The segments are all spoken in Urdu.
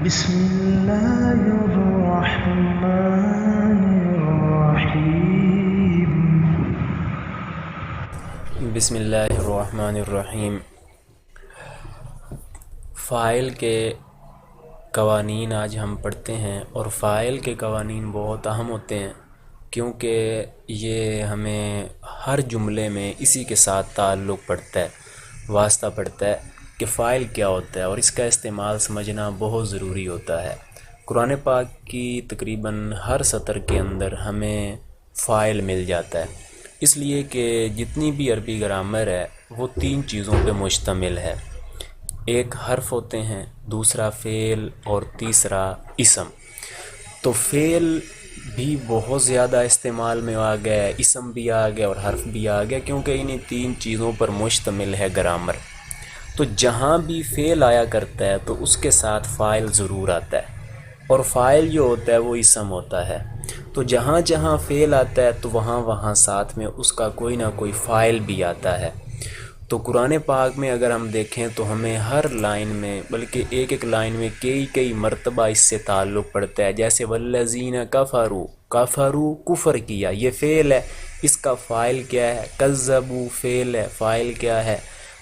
بسم الله الرحمن الرحيم. بسم اللہ الرحمن الرحیم۔ فاعل کے قوانین آج ہم پڑھتے ہیں، اور فاعل کے قوانین بہت اہم ہوتے ہیں کیونکہ یہ ہمیں ہر جملے میں اسی کے ساتھ تعلق پڑتا ہے، واسطہ پڑتا ہے کہ فاعل کیا ہوتا ہے، اور اس کا استعمال سمجھنا بہت ضروری ہوتا ہے۔ قرآن پاک کی تقریباً ہر سطر کے اندر ہمیں فاعل مل جاتا ہے، اس لیے کہ جتنی بھی عربی گرامر ہے وہ 3 چیزوں پہ مشتمل ہے۔ ایک حرف ہوتے ہیں، دوسرا فعل، اور تیسرا اسم۔ تو فعل بھی بہت زیادہ استعمال میں آ گیا ہے، اسم بھی آ گیا اور حرف بھی آ گیا، کیونکہ انہیں 3 چیزوں پر مشتمل ہے گرامر۔ تو جہاں بھی فعل آیا کرتا ہے تو اس کے ساتھ فاعل ضرور آتا ہے، اور فاعل جو ہوتا ہے وہ اسم ہوتا ہے۔ تو جہاں جہاں فعل آتا ہے تو وہاں وہاں ساتھ میں اس کا کوئی نہ کوئی فاعل بھی آتا ہے۔ تو قرآن پاک میں اگر ہم دیکھیں تو ہمیں ہر لائن میں، بلکہ ایک ایک لائن میں کئی مرتبہ اس سے تعلق پڑتا ہے، جیسے والذین کفروا، کفروا کفر کیا، یہ فعل ہے، اس کا فاعل کیا ہے؟ کذبوا فعل ہے، فاعل کیا ہے؟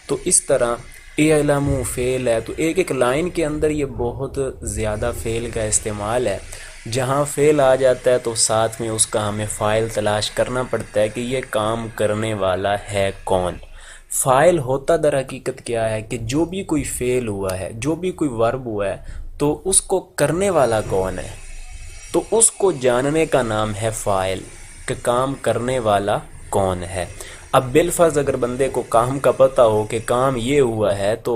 تو اس طرح اعلموا فعل ہے۔ تو ایک ایک لائن کے اندر یہ بہت زیادہ فعل کا استعمال ہے۔ جہاں فعل آ جاتا ہے تو ساتھ میں اس کا ہمیں فاعل تلاش کرنا پڑتا ہے کہ یہ کام کرنے والا ہے کون۔ فاعل ہوتا در حقیقت کیا ہے کہ جو بھی کوئی فعل ہوا ہے، جو بھی کوئی ورب ہوا ہے، تو اس کو کرنے والا کون ہے، تو اس کو جاننے کا نام ہے فاعل، کہ کام کرنے والا کون ہے۔ اب بالفرض اگر بندے کو کام کا پتہ ہو کہ کام یہ ہوا ہے، تو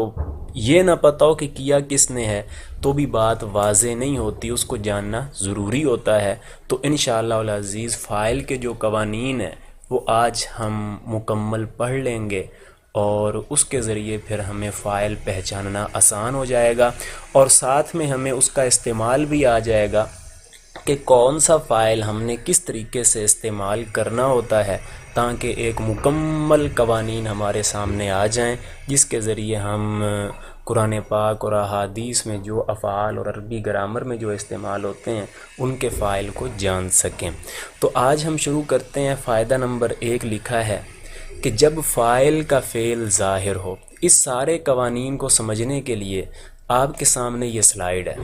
یہ نہ پتہ ہو کہ کیا کس نے ہے، تو بھی بات واضح نہیں ہوتی، اس کو جاننا ضروری ہوتا ہے۔ تو انشاءاللہ العزیز فاعل کے جو قوانین ہیں وہ آج ہم مکمل پڑھ لیں گے، اور اس کے ذریعے پھر ہمیں فاعل پہچاننا آسان ہو جائے گا، اور ساتھ میں ہمیں اس کا استعمال بھی آ جائے گا کہ کون سا فاعل ہم نے کس طریقے سے استعمال کرنا ہوتا ہے، تاکہ ایک مکمل قوانین ہمارے سامنے آ جائیں، جس کے ذریعے ہم قرآن پاک اور احادیث میں جو افعال اور عربی گرامر میں جو استعمال ہوتے ہیں ان کے فاعل کو جان سکیں۔ تو آج ہم شروع کرتے ہیں۔ فائدہ نمبر 1 لکھا ہے کہ جب فاعل کا فعل ظاہر ہو۔ اس سارے قوانین کو سمجھنے کے لیے آپ کے سامنے یہ سلائیڈ ہے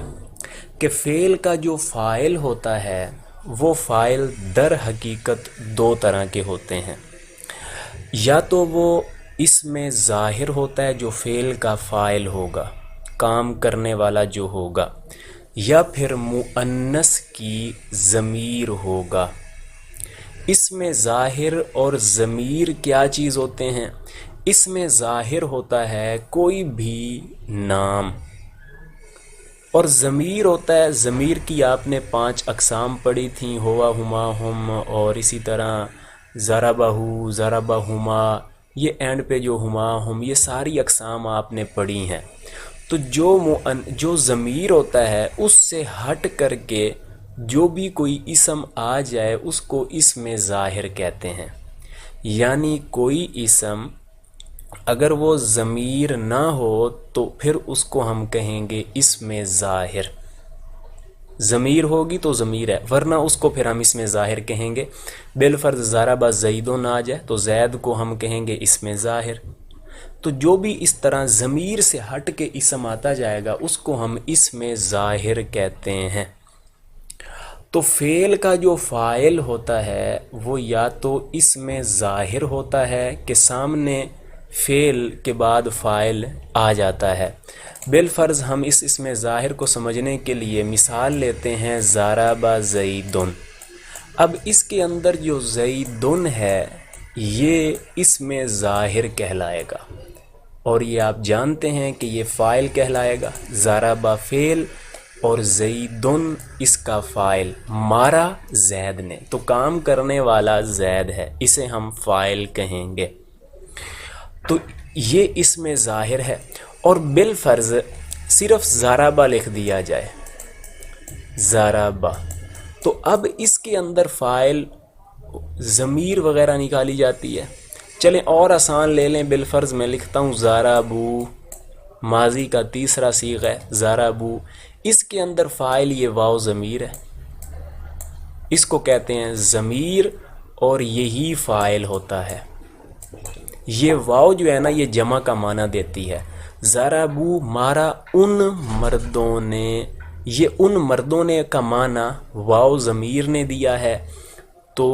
کہ فعل کا جو فاعل ہوتا ہے وہ فاعل در حقیقت 2 طرح کے ہوتے ہیں، یا تو وہ اس میں ظاہر ہوتا ہے جو فعل کا فاعل ہوگا، کام کرنے والا جو ہوگا، یا پھر مؤنث کی ضمیر ہوگا۔ اس میں ظاہر اور ضمیر کیا چیز ہوتے ہیں؟ اس میں ظاہر ہوتا ہے کوئی بھی نام، اور ضمیر ہوتا ہے، ضمیر کی آپ نے 5 اقسام پڑھی تھیں، ہوا، ہما، ہم، اور اسی طرح ضربہ، ضربہما، یہ اینڈ پہ جو ہما، ہم، یہ ساری اقسام آپ نے پڑھی ہیں۔ تو جو ضمیر ہوتا ہے اس سے ہٹ کر کے جو بھی کوئی اسم آ جائے اس کو اسم ظاہر کہتے ہیں۔ یعنی کوئی اسم اگر وہ ضمیر نہ ہو تو پھر اس کو ہم کہیں گے اسم ظاہر، ضمیر ہوگی تو ضمیر ہے، ورنہ اس کو پھر ہم اسم ظاہر کہیں گے۔ بالفرض ضرب زید آ جائے تو زید کو ہم کہیں گے اسم ظاہر۔ تو جو بھی اس طرح ضمیر سے ہٹ کے اسم آتا جائے گا اس کو ہم اسم ظاہر کہتے ہیں۔ تو فعل کا جو فاعل ہوتا ہے وہ یا تو اسم ظاہر ہوتا ہے کہ سامنے فعل کے بعد فاعل آ جاتا ہے۔ بالفرض ہم اس اسم ظاہر کو سمجھنے کے لیے مثال لیتے ہیں ضرب زیدن۔ اب اس کے اندر جو زیدن ہے یہ اسم ظاہر کہلائے گا، اور یہ آپ جانتے ہیں کہ یہ فاعل کہلائے گا۔ ضرب فعل اور زیدن اس کا فاعل، مارا زید نے، تو کام کرنے والا زید ہے، اسے ہم فاعل کہیں گے۔ تو یہ اسم ظاہر ہے، اور بالفرض صرف ضربہ لکھ دیا جائے، ضربہ، تو اب اس کے اندر فاعل، ضمیر وغیرہ نکالی جاتی ہے۔ چلیں اور آسان لے لیں، بالفرض میں لکھتا ہوں ضربو، ماضی کا تیسرا صیغہ ہے ضربوا، اس کے اندر فاعل یہ واو ضمیر ہے، اس کو کہتے ہیں ضمیر اور یہی فاعل ہوتا ہے۔ یہ واو جو ہے نا یہ جمع کا معنی دیتی ہے۔ ضربوا مارا ان مردوں نے، یہ ان مردوں نے کا معنی واو ضمیر نے دیا ہے، تو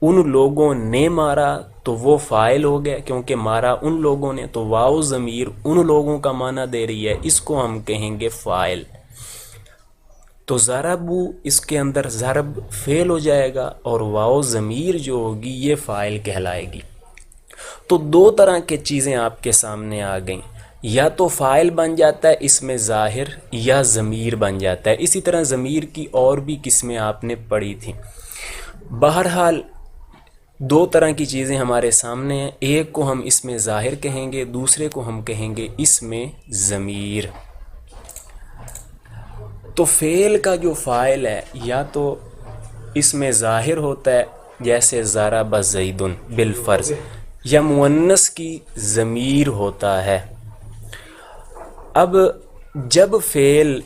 ان لوگوں نے مارا تو وہ فاعل ہو گیا، کیونکہ مارا ان لوگوں نے، تو واو ضمیر ان لوگوں کا معنی دے رہی ہے، اس کو ہم کہیں گے فاعل۔ تو ضربوا اس کے اندر ضرب فعل ہو جائے گا اور واو ضمیر جو ہوگی یہ فاعل کہلائے گی۔ تو دو طرح کے چیزیں آپ کے سامنے آ گئیں، یا تو فاعل بن جاتا ہے اس میں ظاہر، یا ضمیر بن جاتا ہے۔ اسی طرح ضمیر کی اور بھی قسمیں آپ نے پڑھی تھیں۔ بہرحال دو طرح کی چیزیں ہمارے سامنے ہیں، ایک کو ہم اس میں ظاہر کہیں گے، دوسرے کو ہم کہیں گے اس میں ضمیر۔ تو فعل کا جو فاعل ہے یا تو اس میں ظاہر ہوتا ہے جیسے ضرب زید بالفرض، یا مؤنث کی ضمیر ہوتا ہے۔ اب جب فعل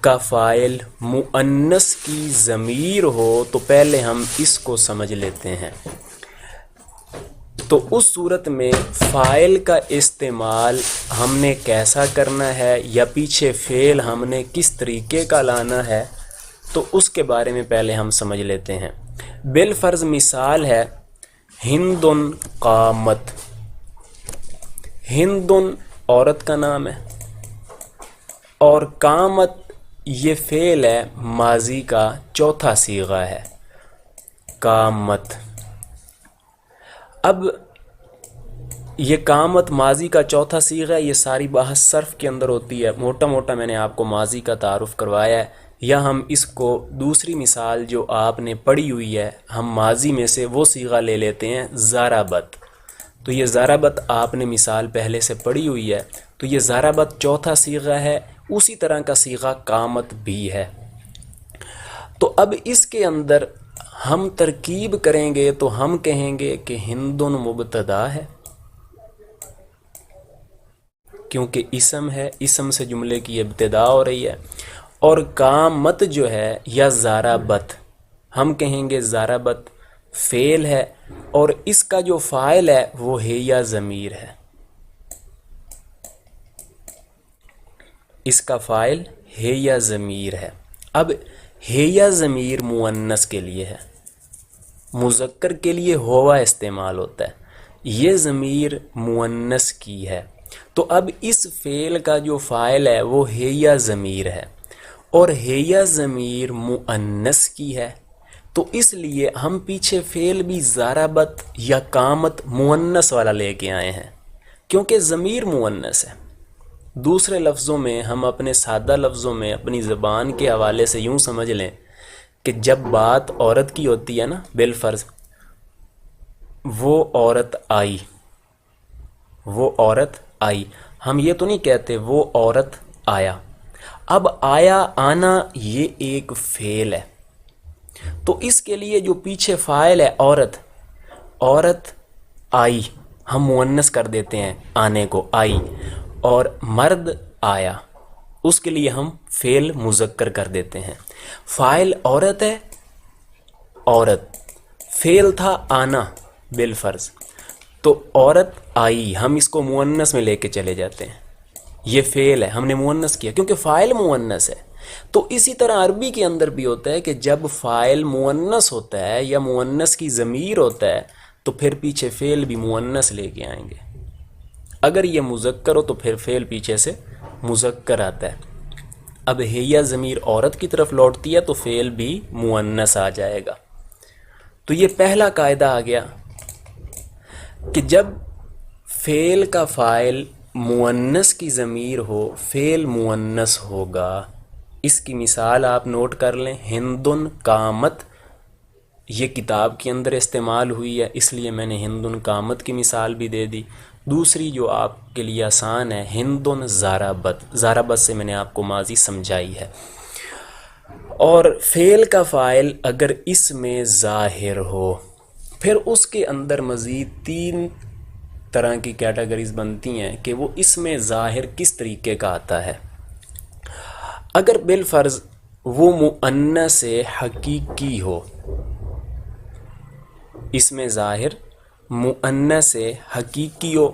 کا فاعل مؤنث کی ضمیر ہو تو پہلے ہم اس کو سمجھ لیتے ہیں۔ تو اس صورت میں فاعل کا استعمال ہم نے کیسا کرنا ہے یا پیچھے فعل ہم نے کس طریقے کا لانا ہے، تو اس کے بارے میں پہلے ہم سمجھ لیتے ہیں۔ بالفرض مثال ہے ہندن قامت، ہندن عورت کا نام ہے اور قامت یہ فعل ہے ماضی کا چوتھا صیغہ ہے قامت۔ اب یہ قامت ماضی کا چوتھا صیغہ ہے، یہ ساری بحث صرف کے اندر ہوتی ہے، موٹا موٹا میں نے آپ کو ماضی کا تعارف کروایا ہے، یا ہم اس کو دوسری مثال جو آپ نے پڑھی ہوئی ہے ہم ماضی میں سے وہ صیغہ لے لیتے ہیں ضربت۔ تو یہ ضربت آپ نے مثال پہلے سے پڑھی ہوئی ہے، تو یہ ضربت چوتھا صیغہ ہے، اسی طرح کا صیغہ قامت بھی ہے۔ تو اب اس کے اندر ہم ترکیب کریں گے تو ہم کہیں گے کہ ہندن مبتدا ہے، کیونکہ اسم ہے، اسم سے جملے کی ابتدا ہو رہی ہے، اور قامت جو ہے یا ضربت ہم کہیں گے ضربت فعل ہے، اور اس کا جو فاعل ہے وہ ہے یا ضمیر ہے، اس کا فاعل ہے یا ضمیر ہے۔ اب ہے یا ضمیر مؤنث کے لیے ہے، مذکر کے لیے ہوا استعمال ہوتا ہے، یہ ضمیر مؤنث کی ہے۔ تو اب اس فعل کا جو فاعل ہے وہ ہے یا ضمیر ہے، اور ہے یا ضمیر مؤنث کی ہے، تو اس لیے ہم پیچھے فعل بھی ضربت یا قامت مؤنث والا لے کے آئے ہیں، کیونکہ ضمیر مؤنث ہے۔ دوسرے لفظوں میں ہم اپنے سادہ لفظوں میں اپنی زبان کے حوالے سے یوں سمجھ لیں کہ جب بات عورت کی ہوتی ہے نا، بالفرض وہ عورت آئی، وہ عورت آئی، ہم یہ تو نہیں کہتے وہ عورت آیا۔ اب آیا آنا یہ ایک فعل ہے، تو اس کے لیے جو پیچھے فاعل ہے عورت، عورت آئی ہم مؤنث کر دیتے ہیں آنے کو آئی، اور مرد آیا اس کے لیے ہم فعل مذکر کر دیتے ہیں۔ فاعل عورت ہے، عورت، فعل تھا آنا بالفرض، تو عورت آئی ہم اس کو مؤنث میں لے کے چلے جاتے ہیں، یہ فعل ہے ہم نے مؤنث کیا کیونکہ فاعل مؤنث ہے۔ تو اسی طرح عربی کے اندر بھی ہوتا ہے کہ جب فاعل مؤنث ہوتا ہے یا مؤنث کی ضمیر ہوتا ہے تو پھر پیچھے فعل بھی مؤنث لے کے آئیں گے، اگر یہ مذکر ہو تو پھر فعل پیچھے سے مذکر آتا ہے۔ اب ہے یا ضمیر عورت کی طرف لوٹتی ہے تو فعل بھی مؤنث آ جائے گا۔ تو یہ پہلا قاعدہ آ گیا کہ جب فعل کا فاعل مؤنث کی ضمیر ہو فعل مؤنث ہوگا۔ اس کی مثال آپ نوٹ کر لیں، ہندن قامت یہ کتاب کے اندر استعمال ہوئی ہے، اس لیے میں نے ہندن قامت کی مثال بھی دے دی۔ دوسری جو آپ کے لیے آسان ہے ہندن ضربت، ضربت سے میں نے آپ کو ماضی سمجھائی ہے۔ اور فعل کا فاعل اگر اس میں ظاہر ہو، پھر اس کے اندر مزید تین طرح کی کیٹیگریز بنتی ہیں کہ وہ اس میں ظاہر کس طریقے کا آتا ہے۔ اگر بالفرض وہ مؤنث حقیقی ہو، اس میں ظاہر مؤنث حقیقی ہو،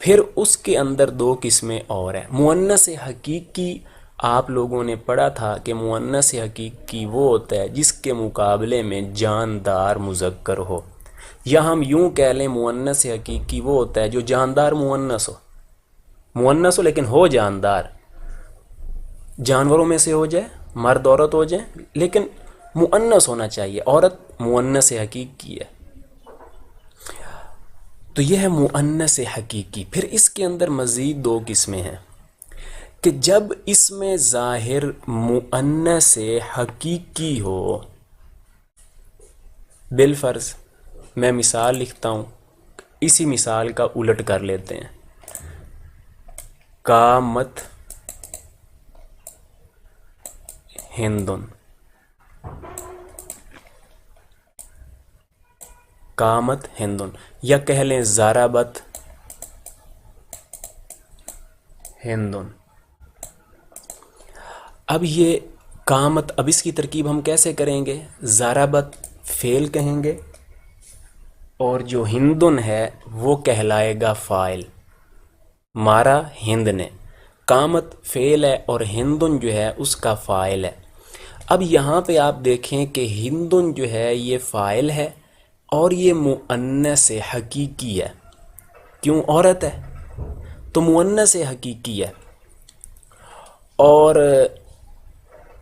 پھر اس کے اندر دو قسمیں اور ہیں۔ مؤنث حقیقی آپ لوگوں نے پڑھا تھا کہ مؤنث حقیقی وہ ہوتا ہے جس کے مقابلے میں جاندار مذکر ہو، یا ہم یوں کہہ لیں مؤنث حقیقی وہ ہوتا ہے جو جاندار مؤنث ہو لیکن ہو جاندار، جانوروں میں سے ہو جائے، مرد عورت ہو جائے، لیکن مؤنث ہونا چاہیے، عورت مؤنث حقیقی ہے۔ تو یہ ہے مؤنث حقیقی۔ پھر اس کے اندر مزید دو قسمیں ہیں کہ جب اس میں ظاہر مؤنث حقیقی ہو، بالفرض میں مثال لکھتا ہوں، اسی مثال کا الٹ کر لیتے ہیں۔ قامت ہندن، قامت ہندن، یا کہہ لیں ضربت ہندن۔ اب یہ قامت، اب اس کی ترکیب ہم کیسے کریں گے؟ ضربت فعل کہیں گے اور جو ہندن ہے وہ کہلائے گا فاعل، مارا ہند نے۔ قامت فعل ہے اور ہندن جو ہے اس کا فاعل ہے۔ اب یہاں پہ آپ دیکھیں کہ ہندن جو ہے یہ فاعل ہے اور یہ مؤنث حقیقی ہے، کیوں؟ عورت ہے تو مؤنث حقیقی ہے۔ اور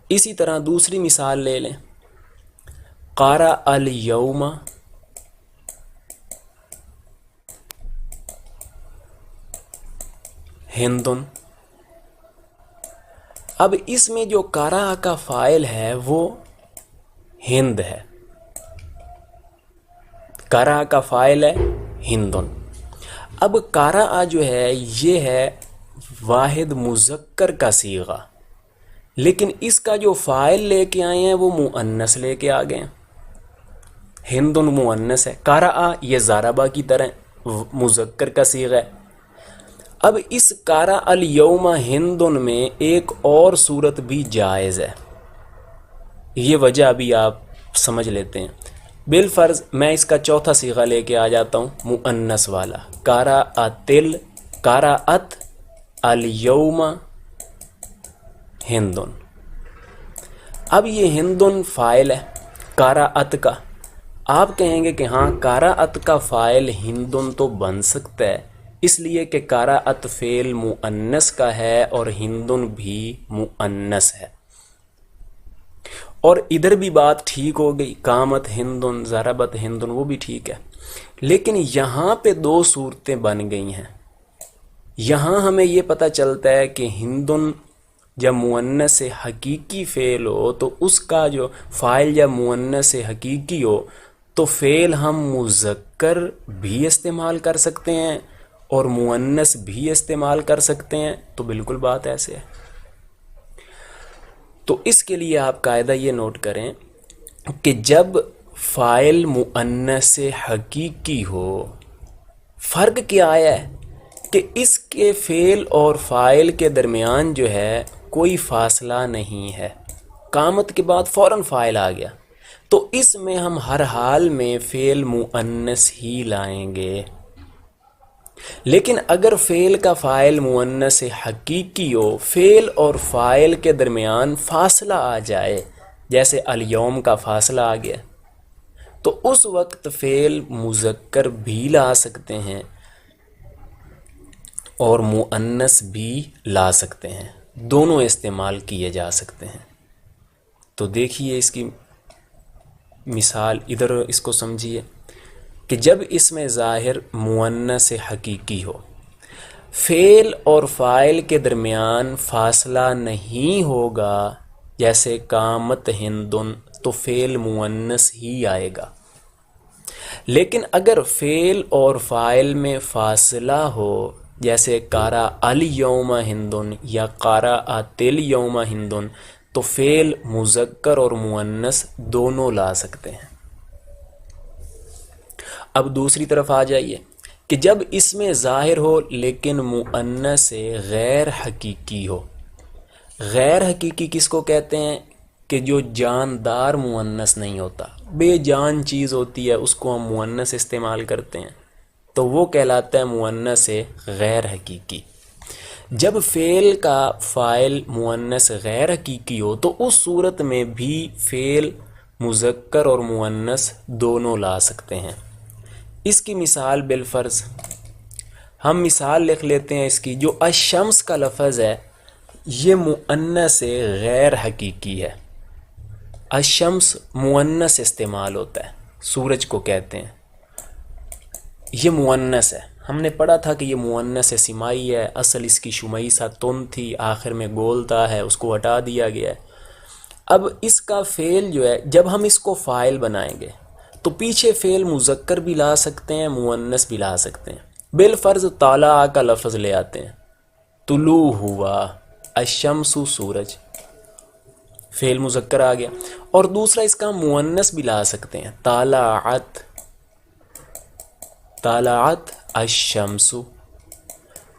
اسی طرح دوسری مثال لے لیں، قرأ الیوم ہندن۔ اب اس میں جو قرأ کا فاعل ہے وہ ہند ہے، قرأ کا فاعل ہے ہندن۔ اب قرأ جو ہے یہ ہے واحد مذکر کا صیغہ، لیکن اس کا جو فاعل لے کے آئے ہیں وہ مؤنث لے کے آ گئے ہیں، ہندن مؤنث ہے، قرأ یہ ضربہ کی طرح مذکر کا صیغہ ہے۔ اب اس قرأ الیوم ہندن میں ایک اور صورت بھی جائز ہے، یہ وجہ ابھی آپ سمجھ لیتے ہیں۔ بالفرض میں اس کا چوتھا صیغہ لے کے آ جاتا ہوں، مؤنث والا، قرأت الیوم ہندن۔ اب یہ ہندن فاعل ہے قرأت کا، آپ کہیں گے کہ ہاں قرأت کا فاعل ہندن تو بن سکتا ہے، اس لیے کہ قرأت فعل مؤنث کا ہے اور ہندن بھی مؤنث ہے، اور ادھر بھی بات ٹھیک ہو گئی، قامت ہندن، ضربت ہندن، وہ بھی ٹھیک ہے۔ لیکن یہاں پہ دو صورتیں بن گئی ہیں۔ یہاں ہمیں یہ پتہ چلتا ہے کہ ہندن جب مؤنث حقیقی فعل ہو تو اس کا جو فاعل جب مؤنث حقیقی ہو تو فعل ہم مذکر بھی استعمال کر سکتے ہیں اور مؤنث بھی استعمال کر سکتے ہیں، تو بالکل بات ایسے ہے۔ تو اس کے لیے آپ قاعدہ یہ نوٹ کریں کہ جب فاعل مؤنث حقیقی ہو، فرق کیا آیا ہے کہ اس کے فعل اور فاعل کے درمیان جو ہے کوئی فاصلہ نہیں ہے، قامت کے بعد فوراً فاعل آ گیا، تو اس میں ہم ہر حال میں فعل مؤنث ہی لائیں گے۔ لیکن اگر فعل کا فاعل مؤنث حقیقی ہو، فعل اور فاعل کے درمیان فاصلہ آ جائے، جیسے الیوم کا فاصلہ آ گیا، تو اس وقت فعل مذکر بھی لا سکتے ہیں اور مؤنث بھی لا سکتے ہیں، دونوں استعمال کیے جا سکتے ہیں۔ تو دیکھیے اس کی مثال، ادھر اس کو سمجھیے کہ جب اس میں ظاہر مؤنث حقیقی ہو، فعل اور فاعل کے درمیان فاصلہ نہیں ہوگا، جیسے قامت ہندن، تو فعل مؤنث ہی آئے گا۔ لیکن اگر فعل اور فاعل میں فاصلہ ہو، جیسے قرأ الیوم ہندن یا قرأت الیوم ہندن، تو فعل مذکر اور مؤنث دونوں لا سکتے ہیں۔ اب دوسری طرف آ جائیے کہ جب اس میں ظاہر ہو لیکن مؤنث غیر حقیقی ہو. غیر حقیقی کس کو کہتے ہیں؟ کہ جو جاندار مؤنث نہیں ہوتا، بے جان چیز ہوتی ہے، اس کو ہم مؤنث استعمال کرتے ہیں، تو وہ کہلاتا ہے مؤنث غیر حقیقی. جب فعل کا فاعل مؤنث غیر حقیقی ہو تو اس صورت میں بھی فعل مذکر اور مؤنث دونوں لا سکتے ہیں. اس کی مثال بالفرض ہم مثال لکھ لیتے ہیں اس کی. جو الشمس کا لفظ ہے یہ مؤنث غیر حقیقی ہے. الشمس مؤنث استعمال ہوتا ہے، سورج کو کہتے ہیں، یہ مؤنث ہے. ہم نے پڑھا تھا کہ یہ مؤنث سمائی ہے، اصل اس کی شمیسہ تن تھی، آخر میں گولتا ہے، اس کو ہٹا دیا گیا ہے. اب اس کا فعل جو ہے جب ہم اس کو فاعل بنائیں گے تو پیچھے فعل مذکر بھی لا سکتے ہیں، مؤنث بھی لا سکتے ہیں. بالفرض طالع کا لفظ لے آتے ہیں، طلوع ہوا، الشمس سورج، فعل مذکر آ گیا. اور دوسرا اس کا مؤنث بھی لا سکتے ہیں، طالعت، طالعت الشمس.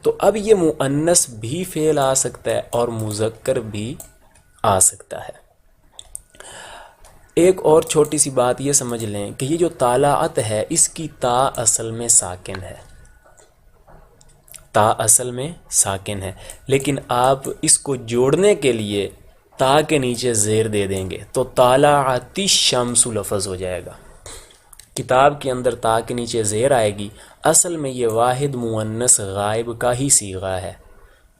تو اب یہ مؤنث بھی فعل آ سکتا ہے اور مذکر بھی آ سکتا ہے. ایک اور چھوٹی سی بات یہ سمجھ لیں کہ یہ جو طالعت ہے اس کی تا اصل میں ساکن ہے، تا اصل میں ساکن ہے، لیکن آپ اس کو جوڑنے کے لیے تا کے نیچے زیر دے دیں گے تو طالعت الشمس لفظ ہو جائے گا. کتاب کے اندر تا کے نیچے زیر آئے گی، اصل میں یہ واحد مؤنث غائب کا ہی صیغہ ہے.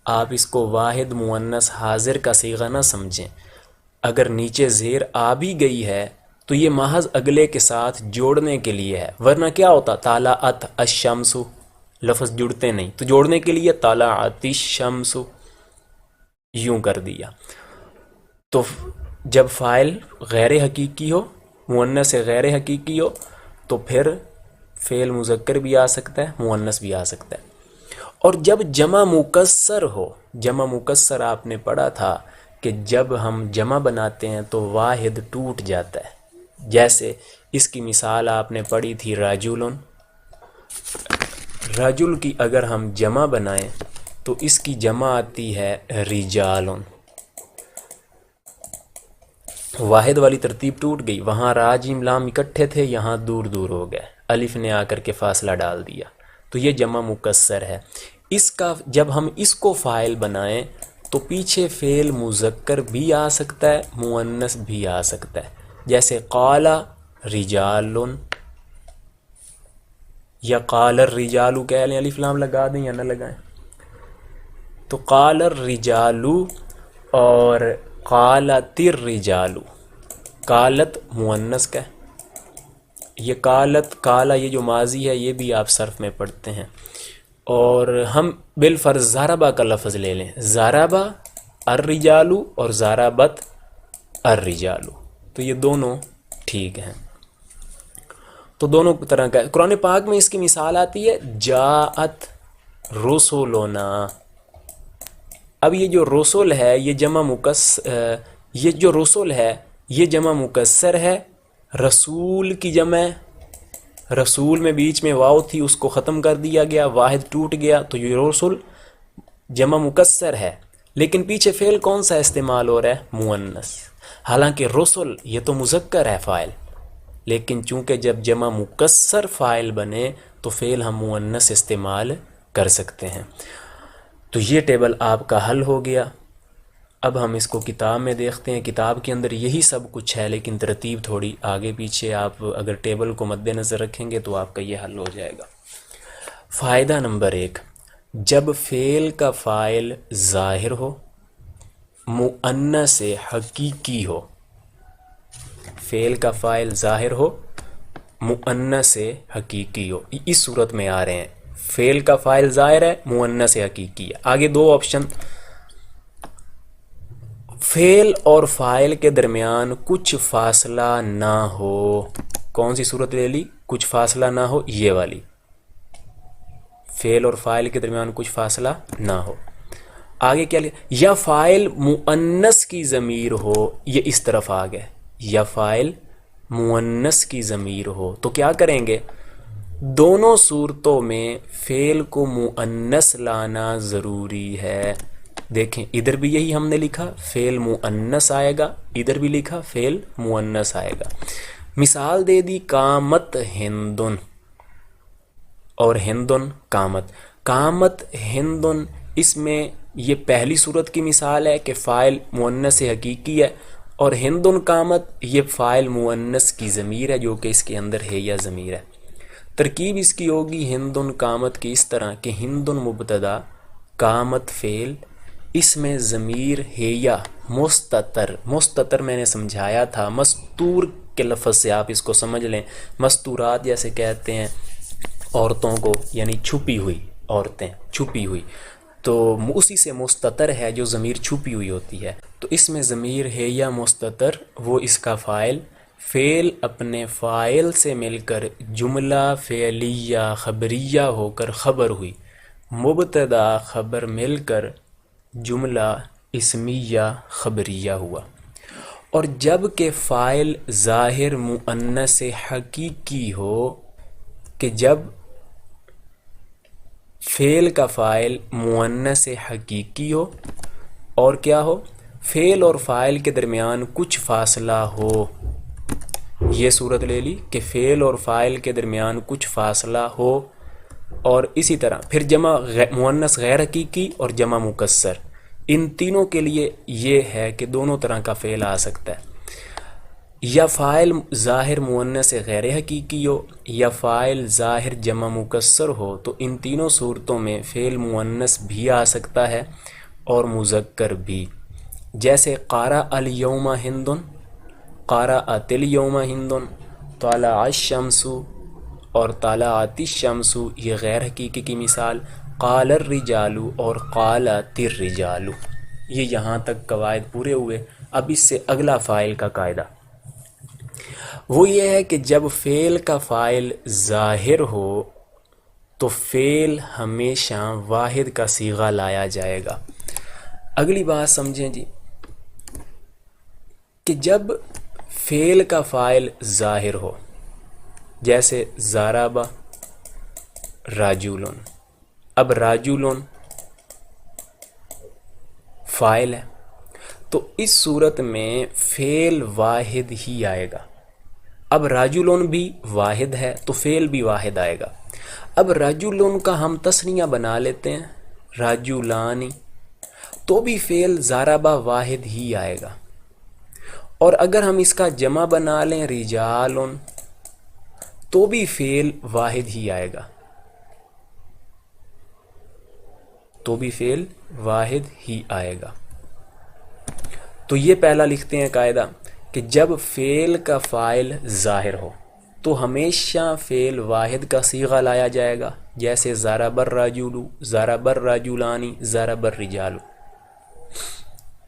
آپ اس کو واحد مؤنث حاضر کا صیغہ نہ سمجھیں. اگر نیچے زیر آ بھی گئی ہے تو یہ محض اگلے کے ساتھ جوڑنے کے لیے ہے، ورنہ کیا ہوتا؟ طالعت الشمس، لفظ جڑتے نہیں، تو جوڑنے کے لیے طالعت الشمس یوں کر دیا. تو جب فاعل غیر حقیقی ہو، مؤنث غیر حقیقی ہو، تو پھر فعل مذکر بھی آ سکتا ہے، مؤنث بھی آ سکتا ہے. اور جب جمع مکسر ہو، جمع مکسر آپ نے پڑھا تھا کہ جب ہم جمع بناتے ہیں تو واحد ٹوٹ جاتا ہے. جیسے اس کی مثال آپ نے پڑھی تھی رجل. رجل کی اگر ہم جمع بنائیں تو اس کی جمع آتی ہے رجال. واحد والی ترتیب ٹوٹ گئی، وہاں را جیم لام اکٹھے تھے، یہاں دور دور ہو گئے، الف نے آ کر کے فاصلہ ڈال دیا، تو یہ جمع مکسر ہے. اس کا جب ہم اس کو فاعل بنائیں تو پیچھے فعل مذکر بھی آ سکتا ہے، مؤنث بھی آ سکتا ہے. جیسے قال رجال یا قال الرجال کہہ لیں، الف لام لگا دیں یا نہ لگائیں. تو قال الرجال اور قالت الرجال، قالت مؤنث کا ہے، یہ قالت قالا یہ جو ماضی ہے یہ بھی آپ صرف میں پڑھتے ہیں. اور ہم بالفرض ضربہ کا لفظ لے لیں، ضربہ الرجال اور ضربت الرجال، تو یہ دونوں ٹھیک ہیں. تو دونوں طرح کا قرآن پاک میں اس کی مثال آتی ہے جاءت رسولنا. اب یہ جو رسول ہے یہ جمع یہ جو رسول ہے یہ جمع مکسر ہے، رسول کی جمع، رسول میں بیچ میں واو تھی اس کو ختم کر دیا گیا، واحد ٹوٹ گیا، تو یہ رسول جمع مکسر ہے، لیکن پیچھے فعل کون سا استعمال ہو رہا ہے؟ مؤنث. حالانکہ رسول یہ تو مذکر ہے فاعل، لیکن چونکہ جب جمع مکسر فاعل بنے تو فعل ہم مؤنث استعمال کر سکتے ہیں. تو یہ ٹیبل آپ کا حل ہو گیا. اب ہم اس کو کتاب میں دیکھتے ہیں. کتاب کے اندر یہی سب کچھ ہے، لیکن ترتیب تھوڑی آگے پیچھے. آپ اگر ٹیبل کو مد نظر رکھیں گے تو آپ کا یہ حل ہو جائے گا. فائدہ نمبر 1، جب فعل کا فاعل ظاہر ہو، مؤنث حقیقی ہو، فعل کا فاعل ظاہر ہو، مؤنث حقیقی ہو، اس صورت میں آ رہے ہیں. فعل کا فاعل ظاہر ہے، مؤنث حقیقی ہے. آگے دو آپشن، فعل اور فاعل کے درمیان کچھ فاصلہ نہ ہو. کون سی صورت لے لی؟ کچھ فاصلہ نہ ہو، یہ والی. فعل اور فاعل کے درمیان کچھ فاصلہ نہ ہو. آگے کیا لیا؟ یا فاعل مؤنث کی ضمیر ہو، یہ اس طرف آ گئے، یا فاعل مؤنث کی ضمیر ہو. تو کیا کریں گے؟ دونوں صورتوں میں فعل کو مؤنث لانا ضروری ہے. دیکھیں ادھر بھی یہی ہم نے لکھا فعل مؤنث آئے گا، ادھر بھی لکھا فعل مؤنث آئے گا. مثال دے دی قامت ہندن اور ہندن قامت. قامت ہندن، اس میں یہ پہلی صورت کی مثال ہے کہ فاعل مؤنث حقیقی ہے، اور ہندن قامت یہ فاعل مؤنث کی ضمیر ہے جو کہ اس کے اندر ہے یا ضمیر ہے. ترکیب اس کی ہوگی ہندن قامت کی اس طرح کہ ہندن مبتدا، قامت فعل، اس میں ضمیر ہے یا مستتر. مستتر میں نے سمجھایا تھا، مستور کے لفظ سے آپ اس کو سمجھ لیں. مستورات جیسے کہتے ہیں عورتوں کو، یعنی چھپی ہوئی عورتیں، چھپی ہوئی، تو اسی سے مستتر ہے جو ضمیر چھپی ہوئی ہوتی ہے. تو اس میں ضمیر ہے یا مستتر، وہ اس کا فاعل. فعل اپنے فاعل سے مل کر جملہ فعلیہ خبریہ ہو کر خبر ہوئی. مبتدا خبر مل کر جملہ اسمیہ خبریہ ہوا. اور جب کہ فاعل ظاہر مؤنث حقیقی ہو، کہ جب فعل کا فاعل مؤنث حقیقی ہو اور کیا ہو، فعل اور فاعل کے درمیان کچھ فاصلہ ہو. یہ صورت لے لی کہ فعل اور فاعل کے درمیان کچھ فاصلہ ہو. اور اسی طرح پھر جمع مؤنث غیر حقیقی اور جمع مکسر، ان تینوں کے لیے یہ ہے کہ دونوں طرح کا فعل آ سکتا ہے. یا فاعل ظاہر مؤنث غیر حقیقی ہو یا فاعل ظاہر جمع مکسر ہو، تو ان تینوں صورتوں میں فعل مؤنث بھی آ سکتا ہے اور مذکر بھی. جیسے قارأ الیوم ہندن، قارأت الیوم ہندن، طلع الشمس اور طلعت الشمس یہ غیر حقیقی کی مثال. قال الرجال اور قالت الرجال. یہ یہاں تک قواعد پورے ہوئے. اب اس سے اگلا فاعل کا قاعدہ وہ یہ ہے کہ جب فعل کا فاعل ظاہر ہو تو فعل ہمیشہ واحد کا صیغہ لایا جائے گا. اگلی بات سمجھیں جی، کہ جب فعل کا فاعل ظاہر ہو، جیسے ضرب رجل. اب رجل فاعل ہے، تو اس صورت میں فعل واحد ہی آئے گا. اب رجل بھی واحد ہے تو فعل بھی واحد آئے گا. اب رجل کا ہم تثنیہ بنا لیتے ہیں رجلانی، تو بھی فعل ضرب واحد ہی آئے گا. اور اگر ہم اس کا جمع بنا لیں رجال، تو بھی فعل واحد ہی آئے گا، تو بھی فعل واحد ہی آئے گا. تو یہ پہلا لکھتے ہیں قاعدہ کہ جب فعل کا فاعل ظاہر ہو تو ہمیشہ فعل واحد کا صیغہ لایا جائے گا. جیسے ضرب الرجل، ضرب الرجلان، ضرب الرجال.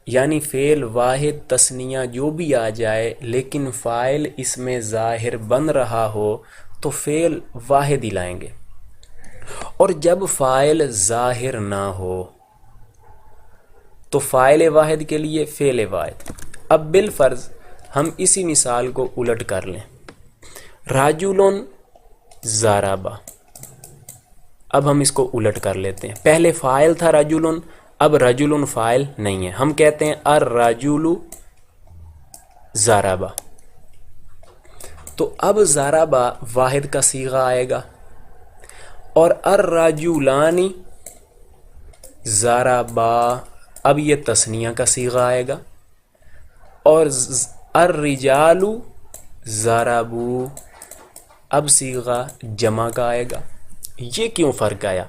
یعنی فعل واحد تثنیہ جو بھی آ جائے لیکن فاعل اس میں ظاہر بن رہا ہو تو فعل واحد ہی لائیں گے. اور جب فاعل ظاہر نہ ہو تو فاعل واحد کے لیے فعل واحد. اب بالفرض ہم اسی مثال کو الٹ کر لیں، رجل ضرب. اب ہم اس کو الٹ کر لیتے ہیں. پہلے فاعل تھا رجل، اب رجل فاعل نہیں ہے، ہم کہتے ہیں الرجل ضرب. تو اب ضرب واحد کا صیغہ آئے گا، اور الرجلان ضربا اب یہ تثنیہ کا صیغہ آئے گا، اور الرجال ضربوا اب صیغہ جمع کا آئے گا. یہ کیوں فرق آیا؟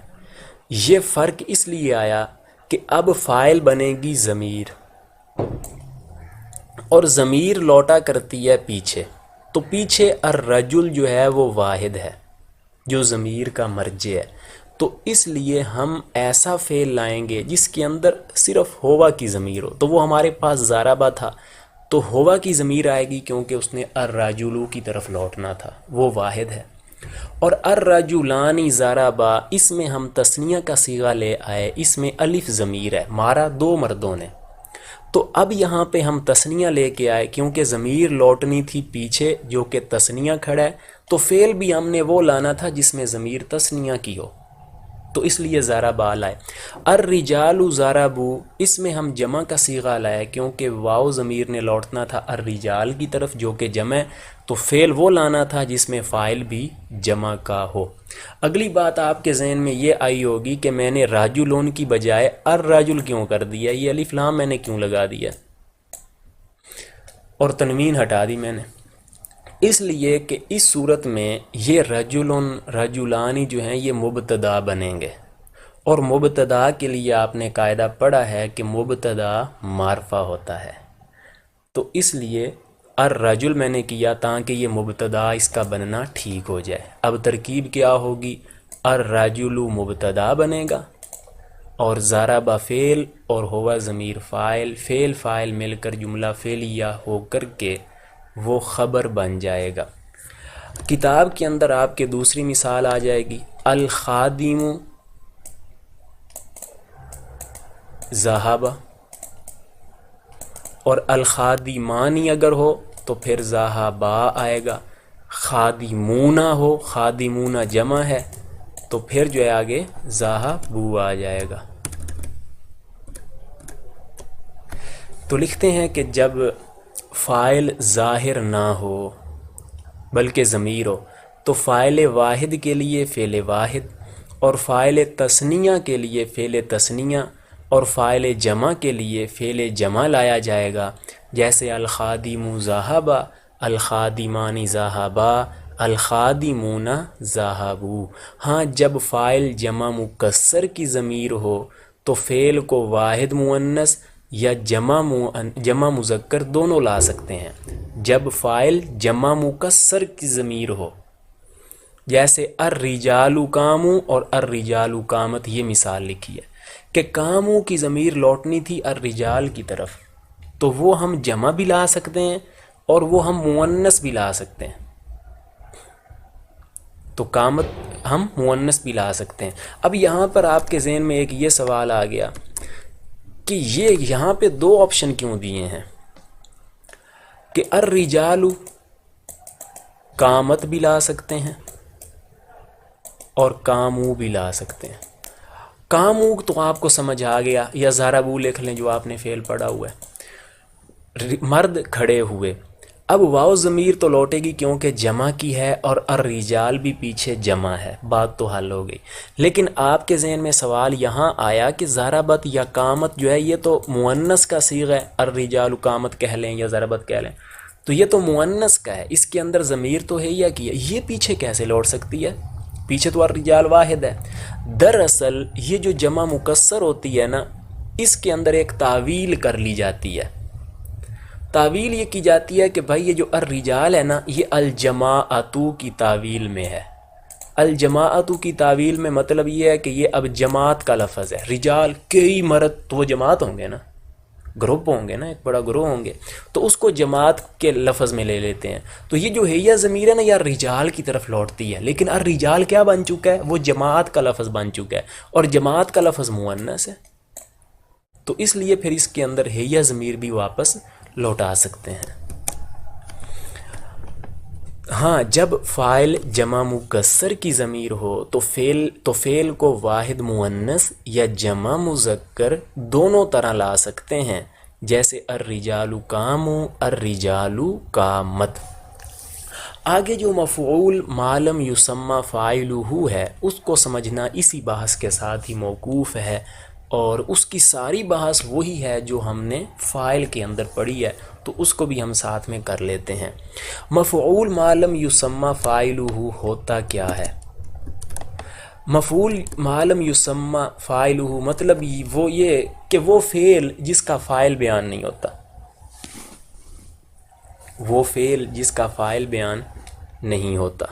یہ فرق اس لیے آیا کہ اب فاعل بنے گی ضمیر، اور ضمیر لوٹا کرتی ہے پیچھے. تو پیچھے الرجل جو ہے وہ واحد ہے جو ضمیر کا مرجع ہے. تو اس لیے ہم ایسا فعل لائیں گے جس کے اندر صرف ہوا کی ضمیر ہو. تو وہ ہمارے پاس ضربہ تھا تو ہوا کی ضمیر آئے گی کیونکہ اس نے الرجل کی طرف لوٹنا تھا، وہ واحد ہے. اور الرجلان ضربا اس میں ہم تثنیہ کا صیغہ لے آئے، اس میں الف ضمیر ہے، مارا دو مردوں نے. تو اب یہاں پہ ہم تثنیہ لے کے آئے، کیونکہ ضمیر لوٹنی تھی پیچھے جو کہ تثنیہ کھڑا ہے، تو فعل بھی ہم نے وہ لانا تھا جس میں ضمیر تثنیہ کی ہو، تو اس لیے ضربا لائے۔ الرجال ضربو، اس میں ہم جمع کا صیغہ لائے کیونکہ واو ضمیر نے لوٹنا تھا الرجال کی طرف جو کہ جمع ہے، تو فعل وہ لانا تھا جس میں فاعل بھی جمع کا ہو۔ اگلی بات آپ کے ذہن میں یہ آئی ہوگی کہ میں نے راجلون کی بجائے الرجل کیوں کر دیا، یہ الف لام میں نے کیوں لگا دیا اور تنوین ہٹا دی میں نے؟ اس لیے کہ اس صورت میں یہ رجلن رجلانی جو ہیں یہ مبتدا بنیں گے، اور مبتدا کے لیے آپ نے قاعدہ پڑھا ہے کہ مبتدا معرفہ ہوتا ہے، تو اس لیے الرجل میں نے کیا تاکہ یہ مبتدا اس کا بننا ٹھیک ہو جائے۔ اب ترکیب کیا ہوگی؟ الرجل مبتدا بنے گا اور ضرب فعل اور ہوا ضمیر فاعل، فعل فاعل مل کر جملہ فعلیہ ہو کر کے وہ خبر بن جائے گا۔ کتاب کے اندر آپ کے دوسری مثال آ جائے گی، الخادم ذہب، اور الخادمانی اگر ہو تو پھر ذہبا آئے گا، خادمون ہو، خادمون جمع ہے تو پھر جو ہے آگے ذہبو آ جائے گا۔ تو لکھتے ہیں کہ جب فاعل ظاہر نہ ہو بلکہ ضمیر ہو تو فاعل واحد کے لیے فعل واحد، اور فاعل تثنیہ کے لیے فعل تثنیہ، اور فاعل جمع کے لیے فعل جمع لایا جائے گا، جیسے الخادم ذہبا، الخادمانی ذہبا، الخادمون ذہبو۔ ہاں جب فاعل جمع مکسر کی ضمیر ہو تو فعل کو واحد مؤنث یا جمع مذکر دونوں لا سکتے ہیں۔ جب فاعل جمع مکسر کی ضمیر ہو، جیسے الرجال قاموا اور الرجال قامت، یہ مثال لکھی ہے کہ قاموا کی ضمیر لوٹنی تھی الرجال کی طرف، تو وہ ہم جمع بھی لا سکتے ہیں اور وہ ہم مؤنث بھی لا سکتے ہیں، تو قامت ہم مؤنث بھی لا سکتے ہیں۔ اب یہاں پر آپ کے ذہن میں ایک یہ سوال آ گیا کہ یہ یہاں پہ دو آپشن کیوں دیے ہیں کہ الرجال قامت بھی لا سکتے ہیں اور قاموا بھی لا سکتے ہیں۔ قاموا تو آپ کو سمجھ آ گیا، یا ضربوا لکھ لیں جو آپ نے فعل پڑھا ہوا ہے، مرد کھڑے ہوئے۔ اب واو ضمیر تو لوٹے گی کیونکہ جمع کی ہے اور الرجال بھی پیچھے جمع ہے، بات تو حل ہو گئی۔ لیکن آپ کے ذہن میں سوال یہاں آیا کہ ضربت یا قامت جو ہے یہ تو مؤنث کا صیغہ ہے، الرجال قامت کہہ لیں یا ضربت کہہ لیں، تو یہ تو مؤنث کا ہے، اس کے اندر ضمیر تو ہے یا کی ہے، یہ پیچھے کیسے لوٹ سکتی ہے؟ پیچھے تو الرجال واحد ہے۔ دراصل یہ جو جمع مکسر ہوتی ہے نا، اس کے اندر ایک تعویل کر لی جاتی ہے۔ تعویل یہ کی جاتی ہے کہ بھائی یہ جو الرجال ہے نا، یہ الجماعتو کی تعویل میں ہے۔ الجماعتو کی تعویل میں مطلب یہ ہے کہ یہ اب جماعت کا لفظ ہے، رجال کئی مرد تو وہ جماعت ہوں گے نا، گروپ ہوں گے نا، ایک بڑا گروہ ہوں گے، تو اس کو جماعت کے لفظ میں لے لیتے ہیں۔ تو یہ جو ہے ضمیر ہے نا، یہ الرجال کی طرف لوٹتی ہے، لیکن الرجال کیا بن چکا ہے؟ وہ جماعت کا لفظ بن چکا ہے، اور جماعت کا لفظ مؤنث ہے، تو اس لیے پھر اس کے اندر ہے ضمیر بھی واپس لوٹا سکتے ہیں۔ ہاں جب فاعل جمع مکسر کی ضمیر ہو تو فعل کو واحد مؤنث یا جمع مذکر دونوں طرح لا سکتے ہیں، جیسے الرجال قاموا، الرجال قامت۔ آگے جو مفعول ما لم یسمى فاعلہ ہے، اس کو سمجھنا اسی بحث کے ساتھ ہی موقوف ہے، اور اس کی ساری بحث وہی ہے جو ہم نے فاعل کے اندر پڑھی ہے، تو اس کو بھی ہم ساتھ میں کر لیتے ہیں۔ مفعول ما لم یسمى فاعلہ ہوتا کیا ہے؟ مفعول ما لم یسمى فاعلہ مطلب وہ یہ کہ وہ فعل جس کا فاعل بیان نہیں ہوتا، وہ فعل جس کا فاعل بیان نہیں ہوتا،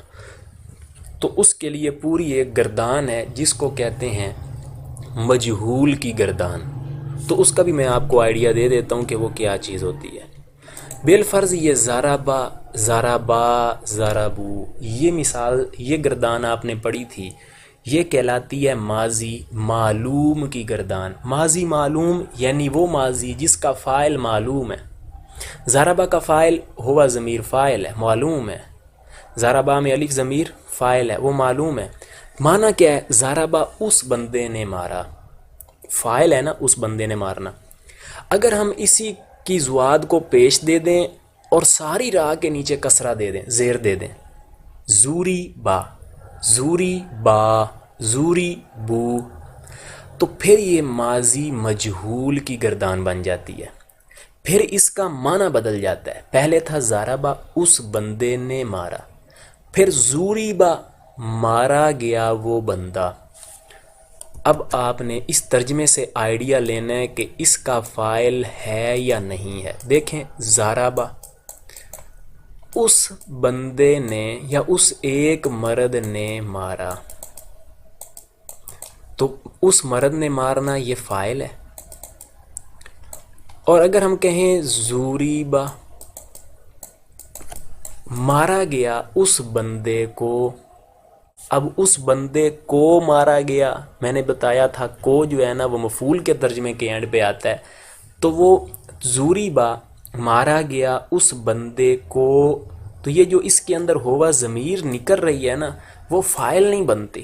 تو اس کے لیے پوری ایک گردان ہے جس کو کہتے ہیں مجہول کی گردان۔ تو اس کا بھی میں آپ کو آئیڈیا دے دیتا ہوں کہ وہ کیا چیز ہوتی ہے۔ بالفرض یہ ضربا، ضربا، ضربو، یہ مثال، یہ گردان آپ نے پڑھی تھی یہ کہلاتی ہے ماضی معلوم کی گردان۔ ماضی معلوم یعنی وہ ماضی جس کا فاعل معلوم ہے۔ ضربہ کا فاعل ہوا ضمیر فاعل ہے، معلوم ہے۔ ضربہ میں الف ضمیر فاعل ہے، وہ معلوم ہے۔ معنی کیا ہے؟ ضربہ اس بندے نے مارا، فاعل ہے نا اس بندے نے مارنا۔ اگر ہم اسی کی زواد کو پیش دے دیں اور ساری راہ کے نیچے کسرہ دے دیں، زیر دے دیں، زوری با، زوری با، زوری بو، تو پھر یہ ماضی مجہول کی گردان بن جاتی ہے۔ پھر اس کا معنی بدل جاتا ہے۔ پہلے تھا ضربہ اس بندے نے مارا، پھر زوری با مارا گیا وہ بندہ۔ اب آپ نے اس ترجمے سے آئیڈیا لینا ہے کہ اس کا فاعل ہے یا نہیں ہے۔ دیکھیں، ضربہ اس بندے نے یا اس ایک مرد نے مارا، تو اس مرد نے مارنا یہ فاعل ہے۔ اور اگر ہم کہیں زوریبا مارا گیا اس بندے کو، اب اس بندے کو مارا گیا، میں نے بتایا تھا کو جو ہے نا وہ مفعول کے ترجمے کے اینڈ پہ آتا ہے، تو وہ زوریبا مارا گیا اس بندے کو، تو یہ جو اس کے اندر ہوا ضمیر نکل رہی ہے نا وہ فاعل نہیں بنتی،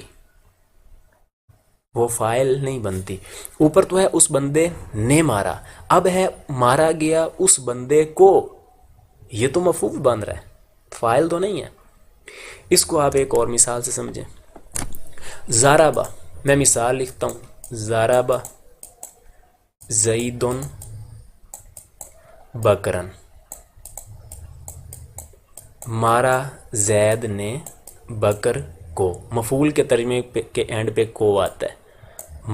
وہ فاعل نہیں بنتی۔ اوپر تو ہے اس بندے نے مارا، اب ہے مارا گیا اس بندے کو، یہ تو مفعول بن رہا ہے، فاعل تو نہیں ہے۔ اس کو آپ ایک اور مثال سے سمجھیں۔ ضربہ، میں مثال لکھتا ہوں، ضربہ زیدن بکرن، مارا زید نے بکر کو، مفعول کے ترجمے کے اینڈ پہ کو آتا ہے،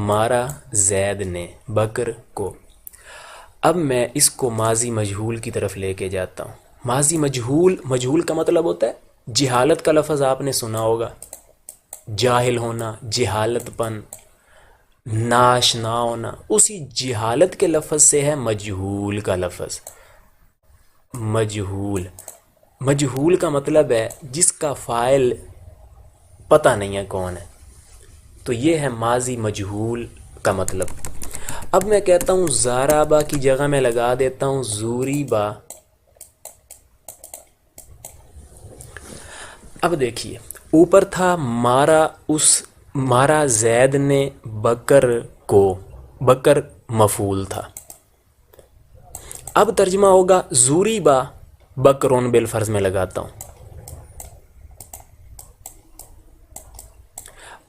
مارا زید نے بکر کو۔ اب میں اس کو ماضی مجہول کی طرف لے کے جاتا ہوں۔ ماضی مجہول، مجہول کا مطلب ہوتا ہے جہالت کا لفظ آپ نے سنا ہوگا، جاہل ہونا، جہالت پن، ناشنا ہونا، اسی جہالت کے لفظ سے ہے مجہول کا لفظ۔ مجہول، مجہول کا مطلب ہے جس کا فاعل پتہ نہیں ہے کون ہے، تو یہ ہے ماضی مجہول کا مطلب۔ اب میں کہتا ہوں ضربہ کی جگہ میں لگا دیتا ہوں زوریبا۔ اب دیکھیے، اوپر تھا مارا زید نے بکر کو، بکر مفعول تھا۔ اب ترجمہ ہوگا زوریبا بکرون بالفرض میں لگاتا ہوں۔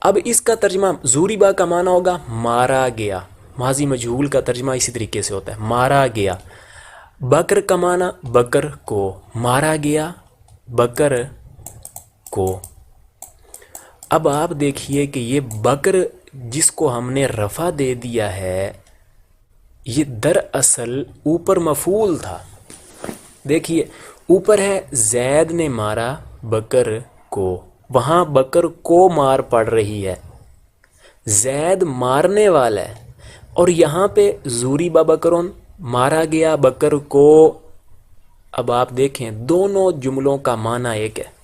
اب اس کا ترجمہ زوریبا کا معنی ہوگا مارا گیا، ماضی مجہول کا ترجمہ اسی طریقے سے ہوتا ہے، مارا گیا۔ بکر کا معنی بکر کو، مارا گیا بکر کو۔ اب آپ دیکھیے کہ یہ بکر جس کو ہم نے رفع دے دیا ہے، یہ دراصل اوپر مفعول تھا۔ دیکھیے اوپر ہے زید نے مارا بکر کو، وہاں بکر کو مار پڑ رہی ہے، زید مارنے والا ہے، اور یہاں پہ زوریبا بکرون مارا گیا بکر کو۔ اب آپ دیکھیں دونوں جملوں کا معنی ایک ہے،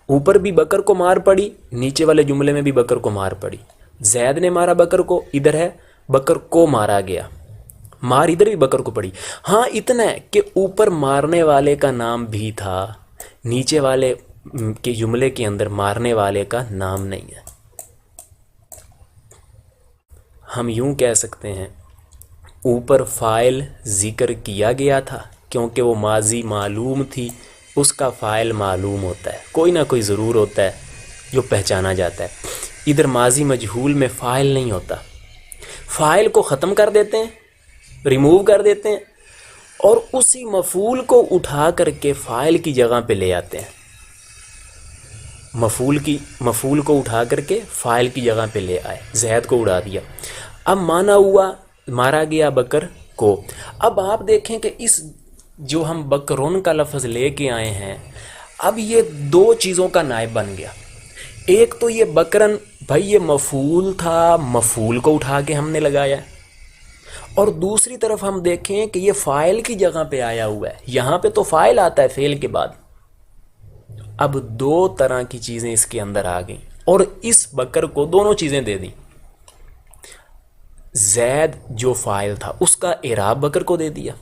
اوپر بھی بکر کو مار پڑی، نیچے والے جملے میں بھی بکر کو مار پڑی۔ زید نے مارا بکر کو، ادھر ہے بکر کو مارا گیا، مار ادھر بھی بکر کو پڑی۔ ہاں اتنا ہے کہ اوپر مارنے والے کا نام بھی تھا، نیچے والے کے جملے کے اندر مارنے والے کا نام نہیں ہے۔ ہم یوں کہہ سکتے ہیں اوپر فاعل ذکر کیا گیا تھا کیونکہ وہ ماضی معلوم تھی، اس کا فاعل معلوم ہوتا ہے، کوئی نہ کوئی ضرور ہوتا ہے جو پہچانا جاتا ہے۔ ادھر ماضی مجہول میں فاعل نہیں ہوتا، فاعل کو ختم کر دیتے ہیں، ریموو کر دیتے ہیں، اور اسی مفعول کو اٹھا کر کے فاعل کی جگہ پہ لے آتے ہیں، مفعول کو اٹھا کر کے فاعل کی جگہ پہ لے آئے، زید کو اڑا دیا۔ اب معنی ہوا مارا گیا بکر کو۔ اب آپ دیکھیں کہ اس جو ہم بکرون کا لفظ لے کے آئے ہیں، اب یہ دو چیزوں کا نائب بن گیا۔ ایک تو یہ بکرن، بھائی یہ مفعول تھا، مفعول کو اٹھا کے ہم نے لگایا، اور دوسری طرف ہم دیکھیں کہ یہ فاعل کی جگہ پہ آیا ہوا ہے، یہاں پہ تو فاعل آتا ہے فعل کے بعد۔ اب دو طرح کی چیزیں اس کے اندر آ گئیں۔ اور اس بکر کو دونوں چیزیں دے دیں. زید جو فاعل تھا اس کا اعراب بکر کو دے دیا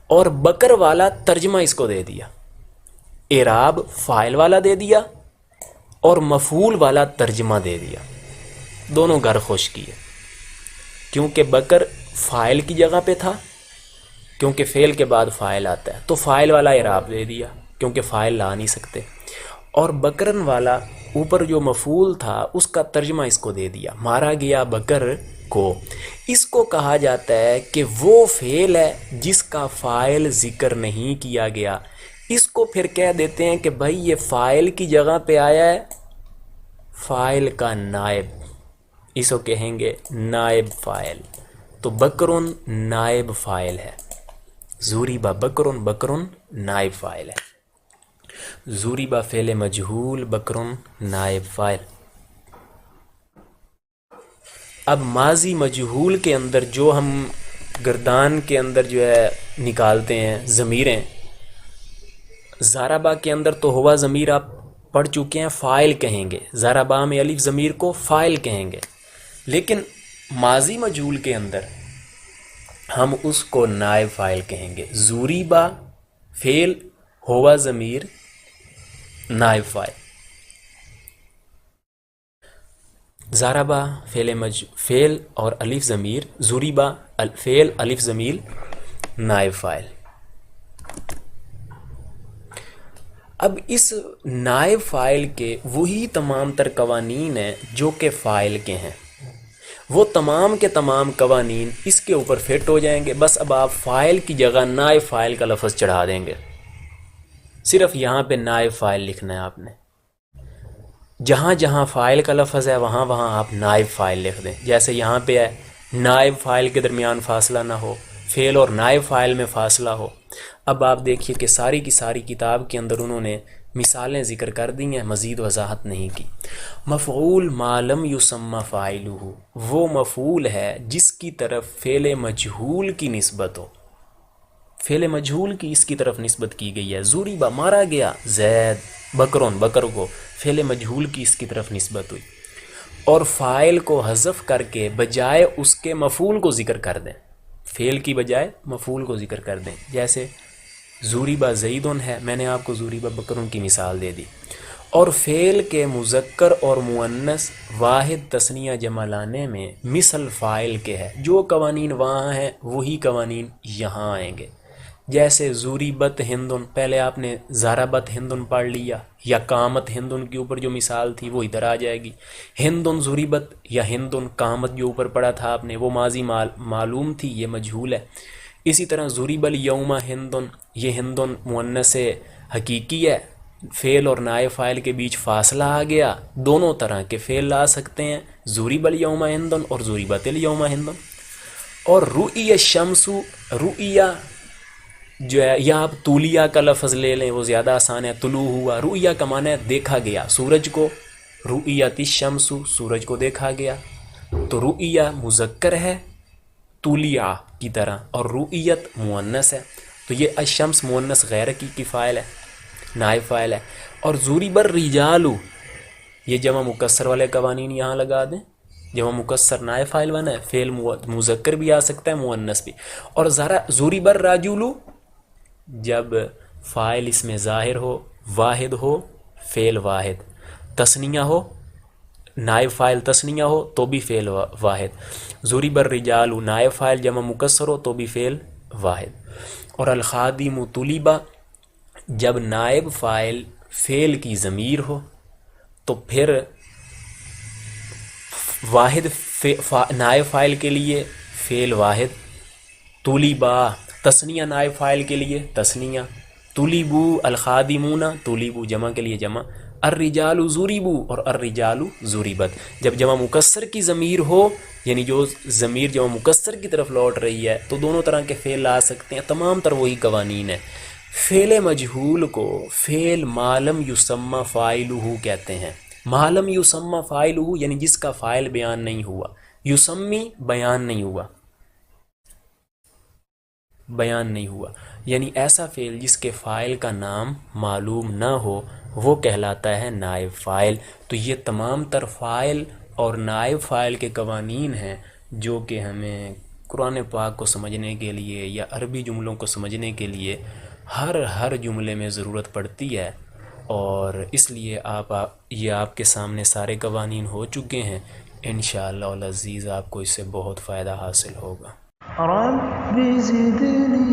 اور بکر والا ترجمہ اس کو دے دیا. اعراب فاعل والا دے دیا اور مفعول والا ترجمہ دے دیا. دونوں گھر خوش کیے کیونکہ بکر فاعل کی جگہ پہ تھا، کیونکہ فعل کے بعد فاعل آتا ہے تو فاعل والا اعراب دے دیا کیونکہ فاعل لا نہیں سکتے، اور بکرن والا اوپر جو مفعول تھا اس کا ترجمہ اس کو دے دیا. مارا گیا بکر کو، اس کو کہا جاتا ہے کہ وہ فعل ہے جس کا فاعل ذکر نہیں کیا گیا. اس کو پھر کہہ دیتے ہیں کہ بھائی یہ فاعل کی جگہ پہ آیا ہے، فاعل کا نائب، اس کو کہیں گے نائب فاعل. تو بکرن نائب فاعل ہے. ضُرِبَ بکرن، بکرن نائب فاعل ہے. ضُرِبَ فعل مجہول، بکرن نائب فاعل. اب ماضی مجہول کے اندر جو ہم گردان کے اندر جو ہے نکالتے ہیں ضمیریں، ضربہ کے اندر تو ہوا ضمیر آپ پڑھ چکے ہیں، فاعل کہیں گے. ضربہ میں الف ضمیر کو فاعل کہیں گے، لیکن ماضی مجہول کے اندر ہم اس کو نائب فاعل کہیں گے. ضُرِبَ فعل، ہوا ضمیر، نائب فاعل. ضربہ فعل اور الف ضمیر، ضُرِبَ فعل الف ضمیر نائب فاعل. اب اس نائب فاعل کے وہی تمام تر قوانین ہیں جو کہ فاعل کے ہیں، وہ تمام کے تمام قوانین اس کے اوپر فٹ ہو جائیں گے. بس اب آپ فاعل کی جگہ نائب فاعل کا لفظ چڑھا دیں گے. صرف یہاں پہ نائب فاعل لکھنا ہے آپ نے. جہاں جہاں فاعل کا لفظ ہے وہاں وہاں آپ نائب فاعل لکھ دیں. جیسے یہاں پہ ہے نائب فاعل کے درمیان فاصلہ نہ ہو، فعل اور نائب فاعل میں فاصلہ ہو. اب آپ دیکھیے کہ ساری کی ساری کتاب کے اندر انہوں نے مثالیں ذکر کر دی ہیں، مزید وضاحت نہیں کی. مفعول ما لم یسمى فاعلہ، وہ مفعول ہے جس کی طرف فعل مجہول کی نسبت ہو. فعل مجہول کی اس کی طرف نسبت کی گئی ہے. ضُرِبَ مارا گیا زید بکرون، بکر کو فعل مجہول کی اس کی طرف نسبت ہوئی، اور فاعل کو حذف کر کے بجائے اس کے مفعول کو ذکر کر دیں. فعل کی بجائے مفعول کو ذکر کر دیں. جیسے ضُرِبَ زیدن ہے، میں نے آپ کو ضُرِبَ بکرن کی مثال دے دی. اور فعل کے مذکر اور مؤنث واحد تثنیہ جمع لانے میں مثل فاعل کے ہے. جو قوانین وہاں ہیں وہی قوانین یہاں آئیں گے. جیسے ضُرِبَت ہندن، پہلے آپ نے ضربت ہندن پڑھ لیا، یا قامت ہندن کے اوپر جو مثال تھی وہ ادھر آ جائے گی. ہندن ضُرِبت یا ہندن قامت جو اوپر پڑھا تھا آپ نے وہ ماضی معلوم تھی، یہ مجہول ہے. اسی طرح ضُرِبَ الیوم ہندن، یہ ہندن مؤنث حقیقی ہے، فعل اور نائب فاعل کے بیچ فاصلہ آ گیا. دونوں طرح کے فعل لا سکتے ہیں، ضُرِبَ الیوم ہندن اور ضُرِبَت الیوم ہندن. اور رؤی الشمس، رؤیا جو ہے، یا آپ طولیہ کا لفظ لے لیں وہ زیادہ آسان ہے. طلوع ہوا، رؤیا کا معنی ہے دیکھا گیا سورج کو. رؤیت الشمس، سورج کو دیکھا گیا. تو رؤیا مذکر ہے طولیہ کی طرح، اور رؤیت مؤنث ہے. تو یہ الشمس مؤنث غیر حقیقی فاعل ہے، نائب فاعل ہے. اور ضُرِبَ الرِّجَالُ، یہ جمع مکسر والے قوانین یہاں لگا دیں. جمع مکسر نائب فاعل بنا ہے، فعل مذکر بھی آ سکتا ہے، مؤنث بھی. اور ضُرِبَ الرَّجُلُ، جب فاعل اس میں ظاہر ہو، واحد ہو، فعل واحد، تثنیہ ہو، نائب فاعل تثنیہ ہو تو بھی فعل واحد. ضُرِبَ الرِّجَالُ نائب فاعل جمع مکسر ہو تو بھی فعل واحد. اور الخادم طُلِبَ، جب نائب فاعل فعل کی ضمیر ہو تو پھر واحد نائب فاعل کے لیے فعل واحد. طُلِبَ تثنیہ نائب فاعل کے لیے تثنیہ. طُلِبُوا الخادمون، طُلِبُوا جمع کے لیے جمع. الرجال ضُرِبُوا اور الرجال ضُرِبَت. جب جمع مکسر کی ضمیر ہو، یعنی جو ضمیر جمع مکسر کی طرف لوٹ رہی ہے، تو دونوں طرح کے فعل لا سکتے ہیں. تمام تر وہی قوانین ہیں. فعل مجہول کو فعل ما لم یسمى فاعلہ کہتے ہیں. ما لم یسمى فاعلہ یعنی جس کا فاعل بیان نہیں ہوا. یسمی بیان نہیں ہوا، بیان نہیں ہوا، یعنی ایسا فعل جس کے فاعل کا نام معلوم نہ ہو وہ کہلاتا ہے نائب فاعل۔ تو یہ تمام تر فاعل اور نائب فاعل کے قوانین ہیں جو کہ ہمیں قرآن پاک کو سمجھنے کے لیے یا عربی جملوں کو سمجھنے کے لیے ہر جملے میں ضرورت پڑتی ہے، اور اس لیے یہ آپ کے سامنے سارے قوانین ہو چکے ہیں۔ انشاءاللہ العزیز آپ کو اس سے بہت فائدہ حاصل ہوگا۔ رب زدنی